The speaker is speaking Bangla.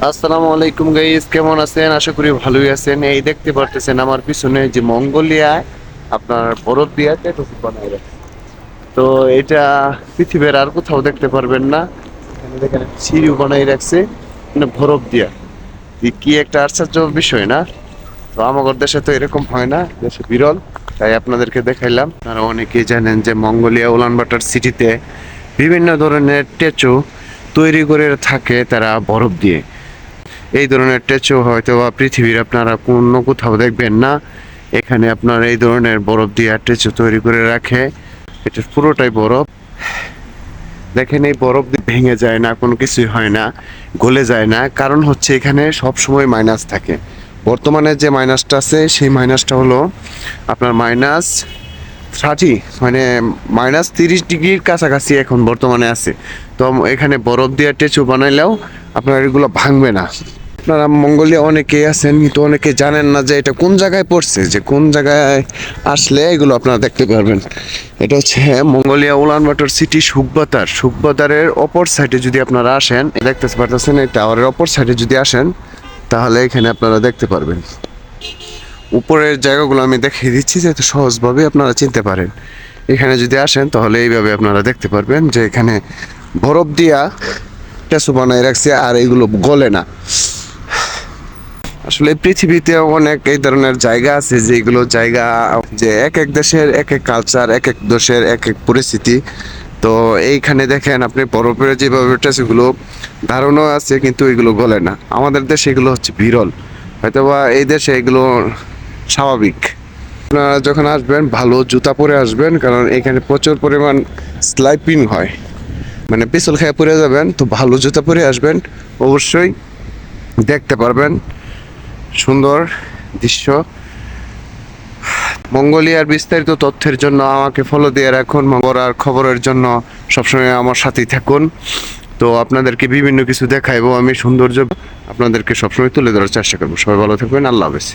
আসসালামু আলাইকুম গাইস, কেমন আছেন? আশা করি ভালোই আছেন। এই দেখতে পারতেছেন আমার পিছনে যে মঙ্গোলিয়ায় আপনার বরফ দিয়ে ট্যাটু বানায় রাখছে। তো এটা পৃথিবীর আর কোথাও দেখতে পারবেন না। এখানে দেখেন সিঁড়ি বানাই রাখছে মানে বরফ দিয়া। কি একটা আশ্চর্য বিষয় না? তো আমাদের দেশে তো এরকম হয় না, দেশে বিরল। তাই আপনাদেরকে দেখাইলাম। আপনারা অনেকেই জানেন যে মঙ্গোলিয়া উলানবাটার সিটিতে বিভিন্ন ধরনের ট্যাটু তৈরি করে থাকে তারা বরফ দিয়ে। এই ধরনের স্ট্যাচু হয়তো বা পৃথিবীর আপনারা কোনো কোথাও দেখবেন না। এখানে আপনার এই ধরনের বরফ দিয়ে স্ট্যাচু তৈরি করে রাখে। এটা পুরোটাই বরফ। দেখেন এই বরফ দিয়ে ভেঙে যায় না, কোনো কিছুই হয় না, গলে যায় না। কারণ হচ্ছে এখানে সব সময় মাইনাস থাকে। বর্তমানে যে মাইনাসটা আছে সেই মাইনাসটা হলো আপনার -30, মানে -30 ডিগ্রির কাছাকাছি এখন বর্তমানে আছে। তো এখানে বরফ দিয়ে স্ট্যাচু বানাইলেও আপনার এগুলো ভাঙবে না। আপনারা মঙ্গোলিয়া অনেকেই আছেন কিন্তু অনেকে জানেন না যে এটা কোন জায়গায় পড়ছে, যে কোন জায়গায় আসলে এগুলো আপনারা দেখতে পারবেন। এটা হচ্ছে মঙ্গোলিয়া উলানবাটর সিটি সুখবাতারের অপর সাইডে যদি আপনারা আসেন, দেখতে পারতেছেন এই টাওয়ারের অপর সাইডে যদি আসেন তাহলে এখানে আপনারা দেখতে পারবেন। উপরের জায়গাগুলো আমি দেখিয়ে দিচ্ছি যাতে সহজভাবে আপনারা চিনতে পারেন। এখানে যদি আসেন তাহলে এইভাবে আপনারা দেখতে পারবেন যে এখানে বরফ দিয়া ট্যাচু বানায় রাখছে আর এগুলো গলে না। আসলে পৃথিবীতে অনেক এই ধরনের জায়গা আছে যেগুলো জায়গা, যে এক এক দেশের এক এক কালচার, এক এক দেশের এক এক পরিস্থিতি। তো এইখানে দেখেন আপনি বরফের যেভাবে সেগুলো ধারণা আছে কিন্তু এগুলো গলে না। আমাদের দেশে এগুলো হচ্ছে বিরল, হয়তোবা এই দেশে এগুলো স্বাভাবিক। আপনারা যখন আসবেন ভালো জুতা পরে আসবেন, কারণ এখানে প্রচুর পরিমাণ স্লাইপিং হয়, মানে পিছল খেয়ে পরে যাবেন। তো ভালো জুতা পরে আসবেন, অবশ্যই দেখতে পারবেন সুন্দর দৃশ্য। মঙ্গোলিয়ার বিস্তারিত তথ্যের জন্য আমাকে ফলো দিয়ে রাখুন। মঙ্গোলিয়ার খবরের জন্য সবসময় আমার সাথেই থাকুন। তো আপনাদেরকে বিভিন্ন কিছু দেখাইবো আমি, সৌন্দর্য আপনাদেরকে সবসময় তুলে ধরার চেষ্টা করবো। সবাই ভালো থাকবেন, আল্লাহ হাফেজ।